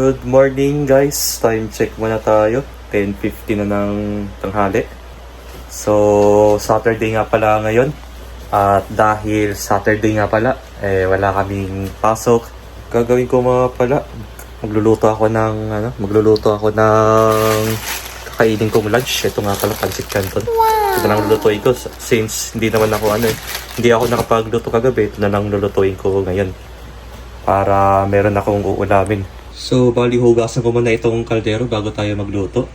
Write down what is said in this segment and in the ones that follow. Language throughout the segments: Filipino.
Good morning guys, time check muna tayo. 10:50 na ng tanghali. So, Saturday nga pala ngayon. At dahil Saturday nga pala, wala kaming pasok. Gagawin ko mga pala, magluluto ako ng kakainin kong lunch. Ito nga pala, pancit canton. Ito na lang lulutuin ko since hindi ako nakapagluto kagabi. Ito na lang lulutuin ko ngayon para meron akong uulamin. So, bali hugasan ko muna itong kaldero bago tayo magluto.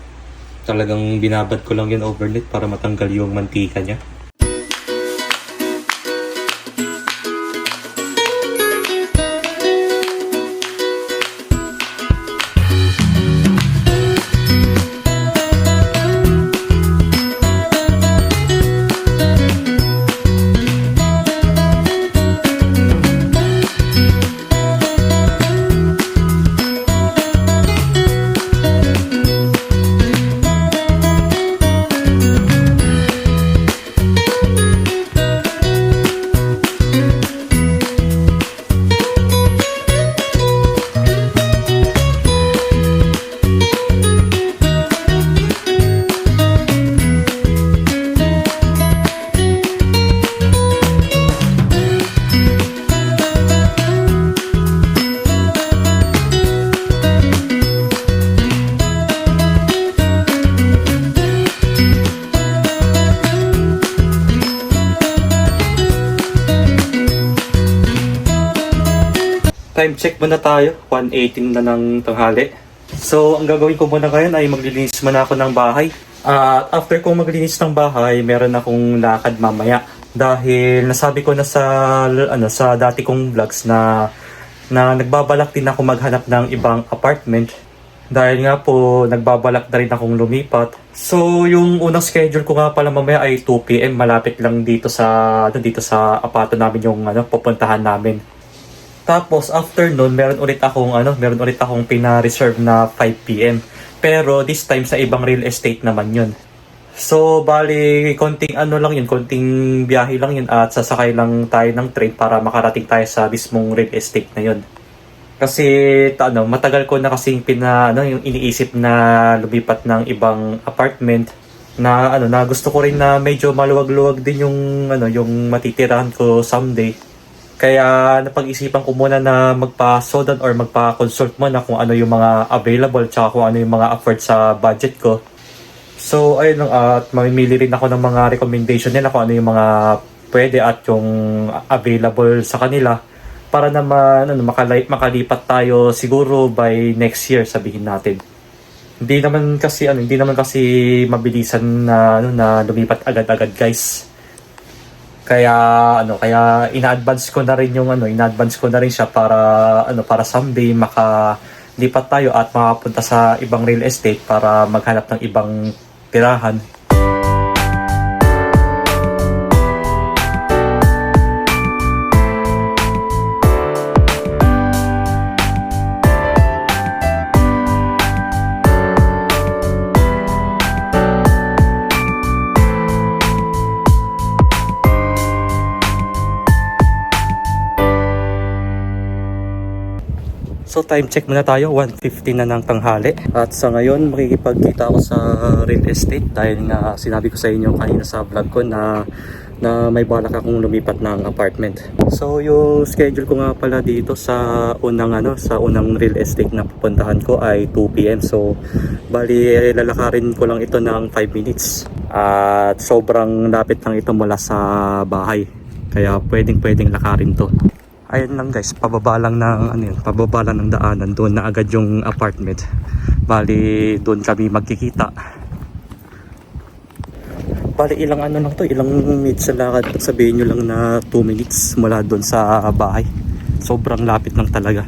Talagang binabad ko lang yun overnight para matanggal yung mantika niya. Time check muna tayo, 1:18 na ng tanghali. So, ang gagawin ko muna ngayon ay maglilinis muna ako ng bahay. At after kong maglinis ng bahay, meron akong lakad mamaya. Dahil nasabi ko na sa dati kong vlogs na nagbabalak din ako maghanap ng ibang apartment. Dahil nga po, nagbabalak na rin akong lumipat. So, yung unang schedule ko nga pala mamaya ay 2 PM. Malapit lang dito sa apato namin yung pupuntahan namin. Tapos after nun, meron ulit akong pina-reserve na 5 PM. Pero this time sa ibang real estate naman yun. So bali, konting biyahe lang yun at sasakay lang tayo ng train para makarating tayo sa mismong real estate na yun. Kasi matagal ko na kasing yung iniisip na lumipat ng ibang apartment na gusto ko rin na medyo maluwag-luwag din yung matitirahan ko someday. Kaya napag-isipan ko muna na magpa-sodan or magpa-consult muna kung ano yung mga available tsaka kung ano yung mga afford sa budget ko. So ayun lang, at mamimili rin ako ng mga recommendation nila kung ano yung mga pwede at yung available sa kanila para naman makalipat tayo siguro by next year, sabihin natin. Hindi naman kasi mabilisan na lumipat agad-agad, guys. Kaya ina-advance ko na rin siya para someday makalipat tayo at makapunta sa ibang real estate para maghanap ng ibang tirahan. So time check muna tayo, 1:50 na ng tanghali. At sa ngayon makikipagkita ako sa real estate dahil nga sinabi ko sa inyo kanina sa vlog ko na may balak akong lumipat ng apartment. So yung schedule ko nga pala dito sa unang real estate na pupuntahan ko ay 2 PM. So bali lalakarin ko lang ito ng 5 minutes. At sobrang lapit lang ito mula sa bahay. Kaya pwedeng lakarin to. Ayun lang guys, pababa lang ng daanan, doon na agad yung apartment. Bali, doon kami magkikita. Bali, ilang minutes na lakad. Sabihin nyo lang na 2 minutes mula doon sa bahay. Sobrang lapit lang talaga.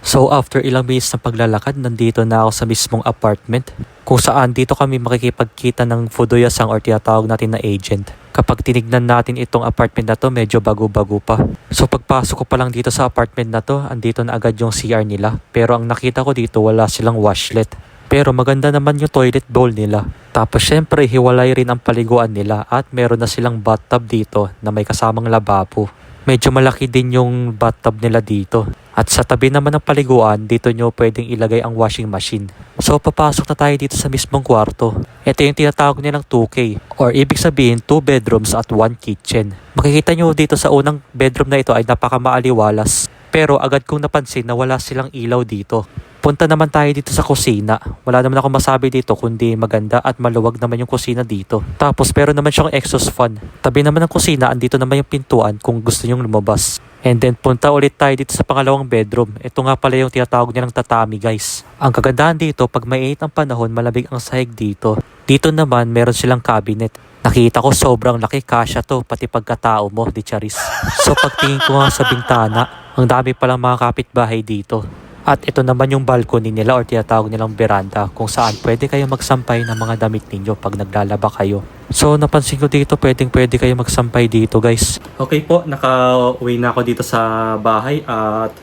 So after ilang minutes ng paglalakad, nandito na ako sa mismong apartment. Kung saan dito kami makikipagkita ng fuduyasang or tinatawag natin na agent. Kapag tinignan natin itong apartment na to, medyo bago-bago pa. So pagpasok ko pa lang dito sa apartment na to, andito na agad yung CR nila. Pero ang nakita ko dito, wala silang washlet. Pero maganda naman yung toilet bowl nila. Tapos syempre, hiwalay rin ang paliguan nila at meron na silang bathtub dito na may kasamang lababo. Medyo malaki din yung bathtub nila dito. At sa tabi naman ng paliguan, dito nyo pwedeng ilagay ang washing machine. So papasok na tayo dito sa mismong kwarto. Ito yung tinatawag nilang 2K or ibig sabihin 2 bedrooms at 1 kitchen. Makikita nyo dito sa unang bedroom na ito ay napakamaaliwalas. Pero agad kong napansin na wala silang ilaw dito. Punta naman tayo dito sa kusina. Wala naman ako masabi dito kundi maganda at maluwag naman yung kusina dito. Tapos meron naman siyang exhaust fan. Tabi naman ng kusina, andito naman yung pintuan kung gusto nyong lumabas. And then punta ulit tayo dito sa pangalawang bedroom. Ito nga pala yung tinatawag nilang tatami guys. Ang kagandahan dito, pag mainit ang panahon, malamig ang sahig dito. Dito naman meron silang cabinet. Nakita ko sobrang laki, kasya to, pati pagkatao mo, di charis. So pagtingin ko nga sa bintana, ang dami palang mga kapitbahay dito. At ito naman yung balcony nila or tinatawag nilang veranda kung saan pwede kayo magsampay ng mga damit ninyo pag naglalaba kayo. So napansin ko dito pwede kayo magsampay dito guys. Okay po, naka-uwi na ako dito sa bahay at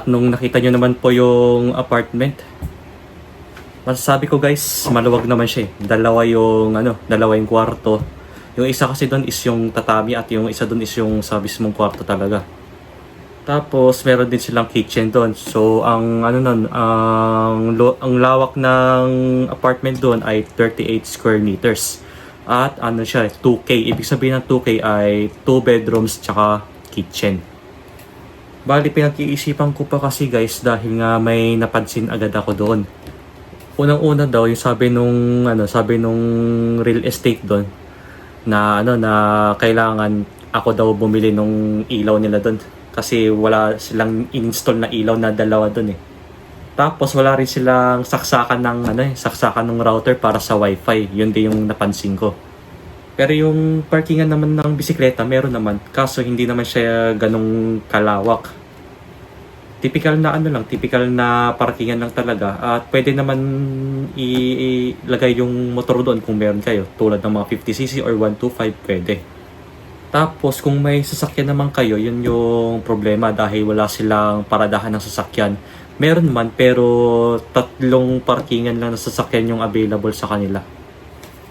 nung nakita nyo naman po yung apartment, masasabi ko guys, maluwag naman siya eh. Dalawa yung kwarto. Yung isa kasi doon is yung tatami at yung isa doon is yung sa mismong kwarto talaga. Tapos meron din silang kitchen doon. So ang lawak ng apartment doon ay 38 square meters. At siya, 2K. Ibig sabihin ng 2K ay 2 bedrooms tsaka kitchen. Bali pinag-iisipan ko pa kasi guys dahil nga may napansin agad ako doon. Unang-una daw yung sabi nung real estate doon na kailangan ako daw bumili nung ilaw nila doon. Kasi wala silang in-install na ilaw na dalawa dun eh. Tapos wala rin silang saksakan ng router para sa wifi. Yun din yung napansin ko. Pero yung parkingan naman ng bisikleta meron naman. Kaso hindi naman siya ganong kalawak. Typical na parkingan lang talaga. At pwede naman ilagay yung motor doon kung meron kayo. Tulad ng mga 50cc or 125 pwede. Tapos kung may sasakyan naman kayo, yun yung problema dahil wala silang paradahan ng sasakyan. Meron man pero 3 parkingan lang na sasakyan yung available sa kanila.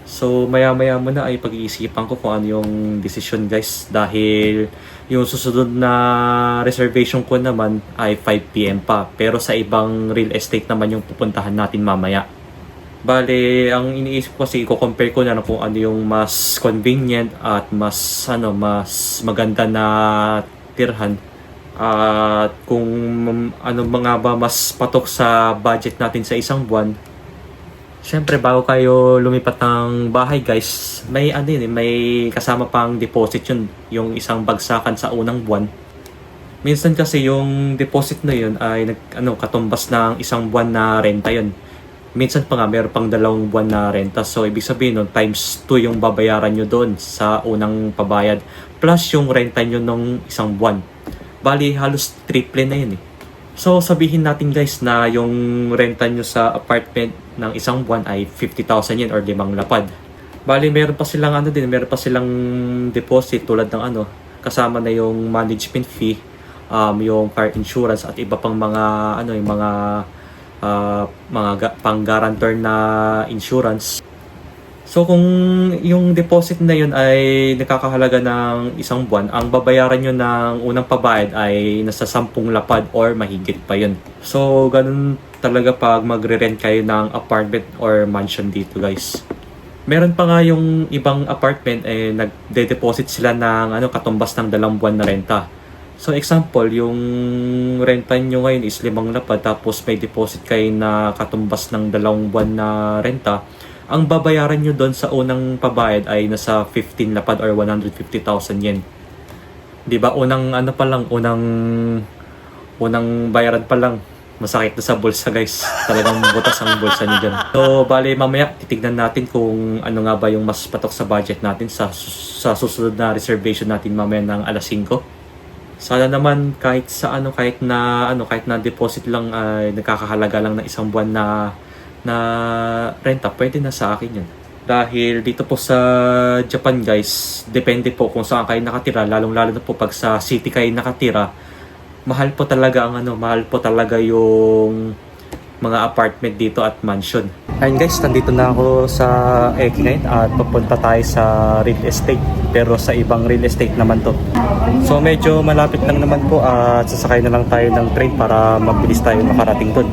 So maya-maya muna ay pag-iisipan ko kung ano yung decision guys dahil yung susunod na reservation ko naman ay 5 PM pa. Pero sa ibang real estate naman yung pupuntahan natin mamaya. Bale, ang iniisip ko kasi i-compare ko na kung ano yung mas convenient at mas maganda na tirhan at kung ano mga ba mas patok sa budget natin sa isang buwan. Siyempre, bago kayo lumipat ng bahay, guys, may kasama pang deposit yun, yung isang bagsakan sa unang buwan. Minsan kasi yung deposit na yun ay katumbas ng isang buwan na renta yun. Minsan pa nga, meron pang 2 buwan na renta. So, ibig sabihin nun, times 2 yung babayaran nyo doon sa unang pabayad. Plus yung renta nyo nung isang buwan. Bali, halos triple na yun eh. So, sabihin natin guys na yung renta nyo sa apartment ng isang buwan ay 50,000 yen or 5 lapad. Bali, meron pa silang deposit tulad ng kasama na yung management fee, yung car insurance at iba pang mga pang-guarantor na insurance. So kung yung deposit na yun ay nakakahalaga ng isang buwan, ang babayaran nyo ng unang pabayad ay nasa 10 lapad or mahigit pa yun. So ganun talaga pag magre-rent kayo ng apartment or mansion dito guys. Meron pa nga yung ibang apartment nagde-deposit sila ng katumbas ng 2 buwan na renta. So example, yung renta nyo ngayon is 5 lapad tapos may deposit kayo na katumbas ng 2 buwan na renta. Ang babayaran nyo doon sa unang pabayad ay nasa 15 lapad or 150,000 yen. Diba? Unang bayaran pa lang. Masakit na sa bulsa guys. Talagang butas ang bulsa nyo dyan. So bali mamaya titignan natin kung ano nga ba yung mas patok sa budget natin sa susunod na reservation natin mamaya ng alas 5. Sana naman kahit na deposit lang ay nagkakahalaga lang ng isang buwan na renta, pwede na sa akin yun. Dahil dito po sa Japan guys, depende po kung saan kayo nakatira, lalong-lalo na po pag sa city kayo nakatira, mahal po talaga yung mga apartment dito at mansion. Ayun guys, nandito na ako sa Eki ngayon at pupunta tayo sa real estate, pero sa ibang real estate naman to. So medyo malapit lang naman po at sasakay na lang tayo ng train para mabilis tayo makarating doon.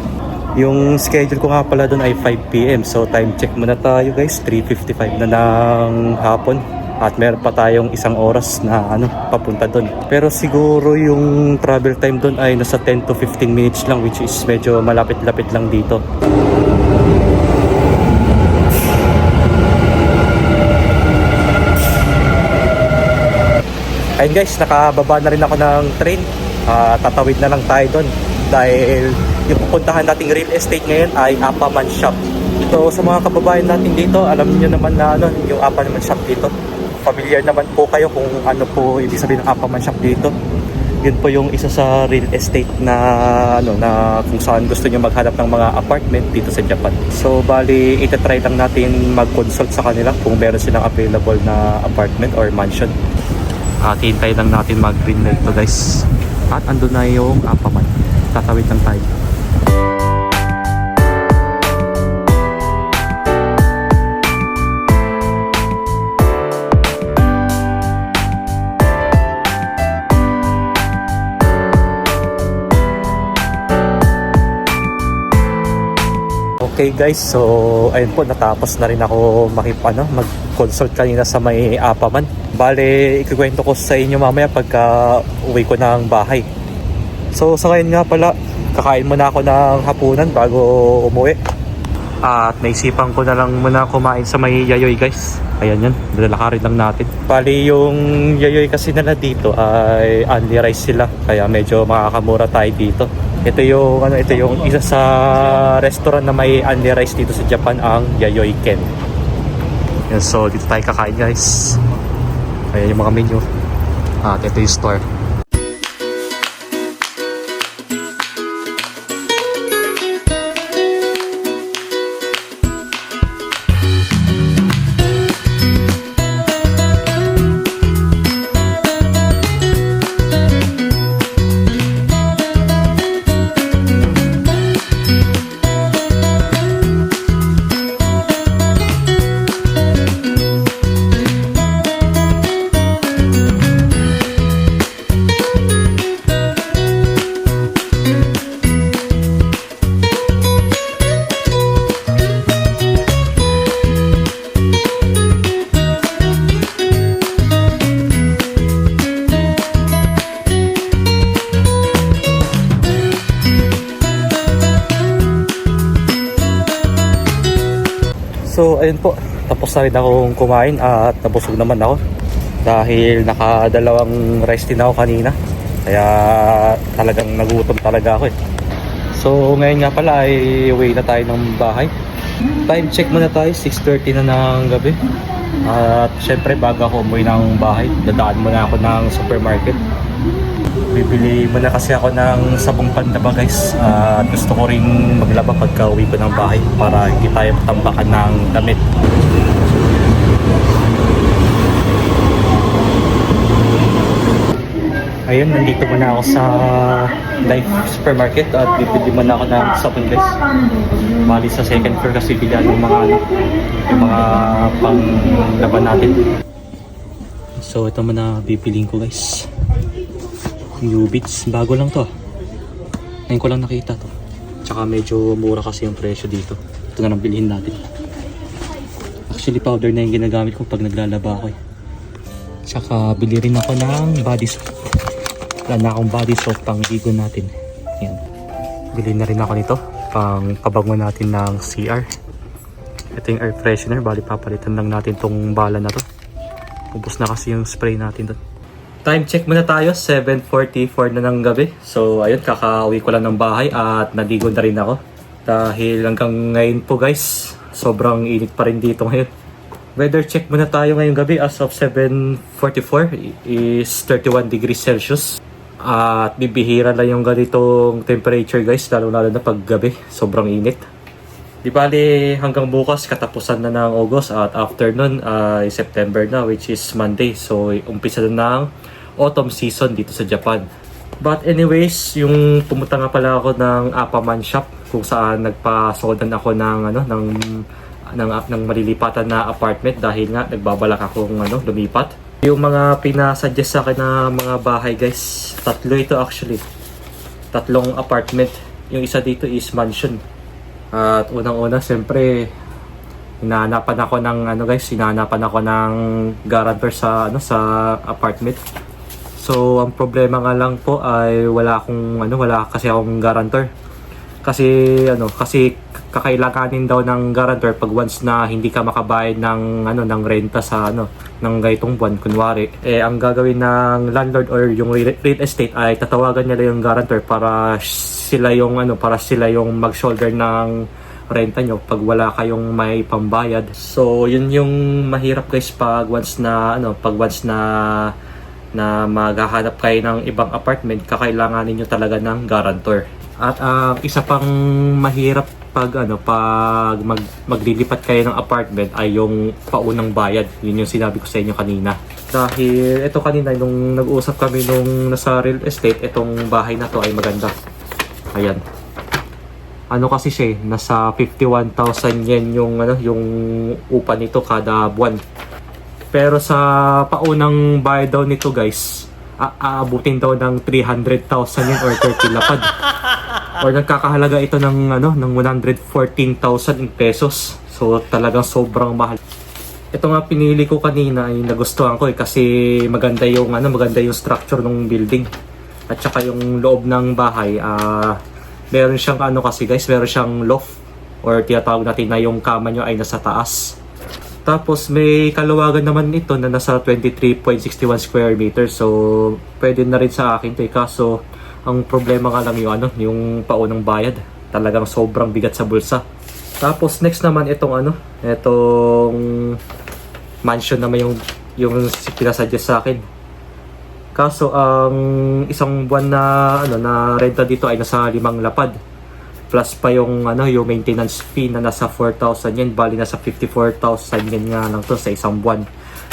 Yung schedule ko nga pala doon ay 5 PM. So time check muna tayo guys, 3:55 na ng hapon. At meron pa tayong isang oras na papunta doon. Pero siguro yung travel time doon ay nasa 10 to 15 minutes lang, which is medyo malapit-lapit lang dito. Ayun guys, nakababa na rin ako ng train. Tatawid na lang tayo doon dahil yung pupuntahan nating real estate ngayon ay Apaman Shop. Ito sa mga kababayan natin dito, alam niyo naman na yung Apaman Shop dito. Familiar naman po kayo kung ano po ibig sabihin ng Apaman Shop dito. Yun po yung isa sa real estate na na kung saan gusto niyo maghanap ng mga apartment dito sa Japan. So bali itatry lang natin mag-consult sa kanila kung meron silang available na apartment or mansion. At hintay lang natin mag-green light to guys. At andun na yung Apaman. Tatawid lang tayo. Okay guys, so ayun po, natapos na rin ako mag-consult kanina sa may Apaman. Bale, ikikwento ko sa inyo mamaya pagka uwi ko ng bahay. So sa ngayon nga pala, kakain muna ako ng hapunan bago umuwi. At naisipan ko na lang muna kumain sa may Yayoy guys. Ayan yan, lalakarin lang natin. Bali yung Yayoy kasi nila dito ay only rice sila, kaya medyo makakamura tayo dito. Ito yung isa sa restaurant na may only rice dito sa Japan, ang Yayoy Ken. Yan, so dito tayo kakain guys. Ayan yung mga menu. At ito yung store. So ayun po, tapos na rin akong kumain at nabusog naman ako dahil nakadalawang rice din ako kanina, kaya talagang nagutom talaga ako eh. So ngayon nga pala ay uwi na tayo ng bahay. Time check muna tayo, 6:30 na ng gabi. At syempre bago ako umuwi ng bahay, dadaan muna ako ng supermarket. Bibili muna kasi ako ng sabong panlaba guys. Gusto ko rin maglaba pagka uwi ko ng bahay para hindi tayo matambakan ng damit. Ayun, nandito muna ako sa Life Supermarket at bibili muna ako ng sabon guys. Bali sa second floor kasi bilihan yung mga panglaban natin. So ito muna bibiling ko guys. Ubits, bago lang to. Ngayon ko lang nakita to. Tsaka medyo mura kasi yung presyo dito. Ito na lang bilhin natin. Actually powder na yung ginagamit ko pag naglalaba ako eh. Tsaka bili rin ako ng body soap. Wala na akong body soap pang ligo natin. Yan. Bili na rin ako nito pang pabango natin ng CR. Ito yung air freshener. Bali papalitan lang natin tong bala na to. Ubus na kasi yung spray natin doon. Time check muna tayo, 7:44 na ng gabi. So ayun, kakauwi ko lang ng bahay at naligo na rin ako. Dahil hanggang ngayon po guys, sobrang init pa rin dito ngayon. Weather check muna tayo ngayong gabi as of 7:44 is 31 degrees Celsius. At bibihira lang yung ganitong temperature guys, lalo na pag gabi, sobrang init. Di bali hanggang bukas katapusan na ng August at after nun ay September na, which is Monday. So umpisa na ng autumn season dito sa Japan. But anyways, yung pumunta nga pala ako ng Apaman Shop kung saan nagpasodan ako ng malilipatan na apartment dahil nga nagbabalak akong lumipat. Yung mga pinasuggest sa akin na mga bahay guys, tatlo ito actually. Tatlong apartment. Yung isa dito is mansion. At unang-una siyempre hinahanapan ako ng guarantor sa apartment. So ang problema nga lang po ay wala kasi akong guarantor. Kasi kakailanganin daw ng guarantor pag once na hindi ka makabayad ng renta sa ng gaytong buwan kunwari, ang gagawin ng landlord or yung real estate ay tatawagan nila yung guarantor para sila yung mag-shoulder ng renta nyo pag wala kayong may pambayad. So yun yung mahirap guys pag once na maghahanap kayo ng ibang apartment, kakailanganin nyo talaga ng guarantor. At isa pang mahirap pag maglilipat kayo ng apartment ay yung paunang bayad. Yun yung sinabi ko sa inyo kanina. Dahil ito kanina nung nag-uusap kami nung nasa real estate, itong bahay na to ay maganda. Ayan. Kasi siya nasa 51,000 yen yung upa nito kada buwan. Pero sa paunang bayad daw nito guys, aabutin daw ng 300,000 yen or 30 lapad. Or nagkakahalaga ito ng 114,000 pesos. So talagang sobrang mahal. Ito nga pinili ko kanina ay nagustuhan ko kasi maganda yung structure ng building. At saka yung loob ng bahay, meron siyang meron siyang loft or tinatawag natin na yung kama nyo ay nasa taas. Tapos may kaluwagan naman ito na nasa 23.61 square meters. So pwede na rin sa akin 'to. Kaso ang problema nga lang yung paunang bayad. Talagang sobrang bigat sa bulsa. Tapos next naman itong mansion naman yung pinasuggest sa akin. Kaso ang isang buwan na renta dito ay nasa 5 lapad. Plus pa yung maintenance fee na nasa 4,000 yen, bali nasa 54,000 yen nga lang to sa isang buwan.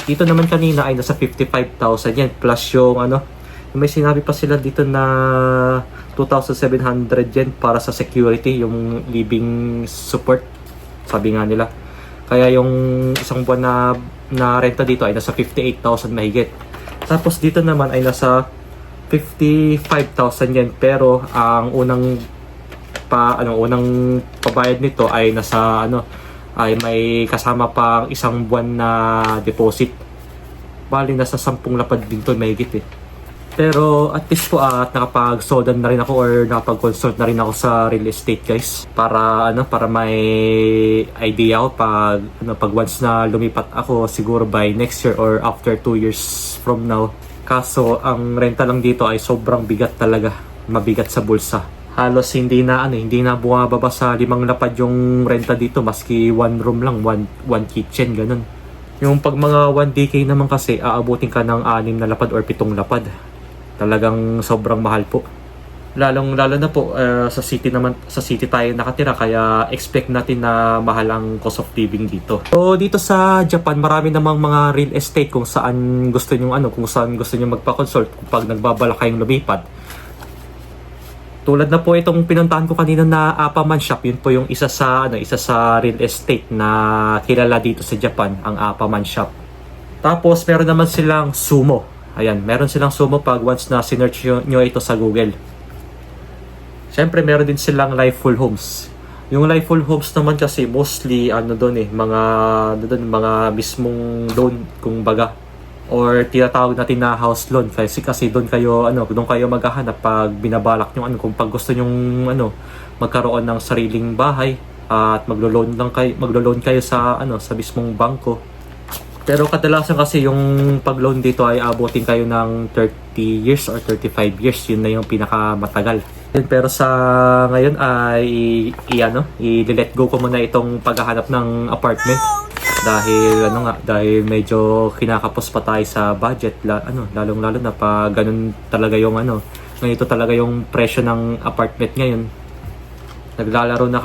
Dito naman kanina ay nasa 55,000 yen plus yung may sinabi pa sila dito na 2,700 yen para sa security, yung living support, sabi nga nila. Kaya yung isang buwan na renta dito ay nasa 58,000 mahigit. Tapos dito naman ay nasa 55,000 yen, pero ang unang pabayad nito ay ay may kasama pang isang buwan na deposit. Bali nasa 10 lapad din to mahigit Pero at least po nakapag-sodan na rin ako or nakapag-consult na rin ako sa real estate guys para may idea ako pag once na lumipat ako siguro by next year or after 2 years from now. Kaso ang renta lang dito ay sobrang bigat talaga, mabigat sa bulsa. Halos hindi na bumababa sa 5 lapad yung renta dito, maski one room lang, one kitchen ganun. Yung pag mga 1DK naman kasi aabutin ka ng 6 na lapad or 7 lapad. Talagang sobrang mahal po. Lalo na po sa city tayo nakatira, kaya expect natin na mahal ang cost of living dito. So dito sa Japan, marami namang mga real estate kung saan gusto niyo magpa-consult kung pag nagbabalak kayong lumipat. Tulad na po itong pinuntahan ko kanina na Apaman Shop, yun po yung isa sa real estate na kilala dito sa Japan, ang Apaman Shop. Tapos meron naman silang Sumo. Ayan, meron silang Sumo pag once na sinearch nyo ito sa Google. Siyempre meron din silang Lifeful Homes. Yung Lifeful Homes naman kasi mostly mga mismong loan kung baga, or tinatawag natin na house loan kasi doon kayo maghahanap pag binabalak nyo kung pag gusto nyo magkaroon ng sariling bahay at maglo-loan kayo sa mismong bangko. Pero kadalasan kasi yung pag-loan dito ay abutin kayo ng 30 years or 35 years. Yun na yung pinakamatagal. Pero sa ngayon ay i-let go ko muna itong paghahanap ng apartment. Dahil medyo kinakapos pa tayo sa budget. Lalong-lalo na pag ganun talaga yung ganito talaga yung presyo ng apartment ngayon. Naglalaro na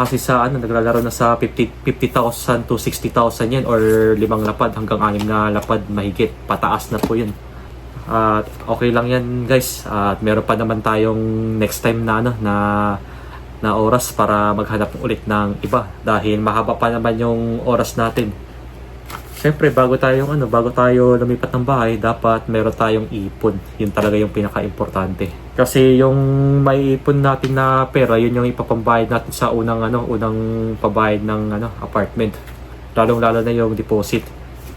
sa 50,000 to 60,000 yen or 5 lapad hanggang 6 na lapad mahigit. Pataas na po yun. At okay lang yan guys. At meron pa naman tayong next time na na oras para maghanap ulit ng iba dahil mahaba pa naman yung oras natin. Siyempre, bago tayo lumipat ng bahay, dapat meron tayong ipon. Yun talaga yung pinaka-importante. Kasi yung may ipon natin na pera, yun yung ipapambayad natin sa unang pabayad ng apartment. Lalong-lalo na yung deposit.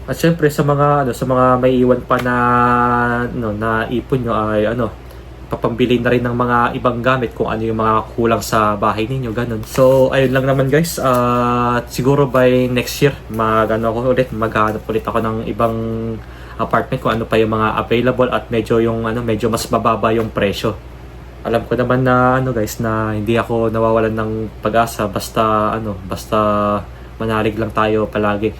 At siyempre sa mga may iwan pa na ipon nyo ay papambili na rin ng mga ibang gamit kung ano yung mga kulang sa bahay ninyo, ganun. So, ayun lang naman guys. Siguro by next year, maghanap ulit ako ng ibang apartment kung ano pa yung mga available at medyo mas mababa yung presyo. Alam ko naman na guys na hindi ako nawawalan ng pag-asa basta manalig lang tayo palagi.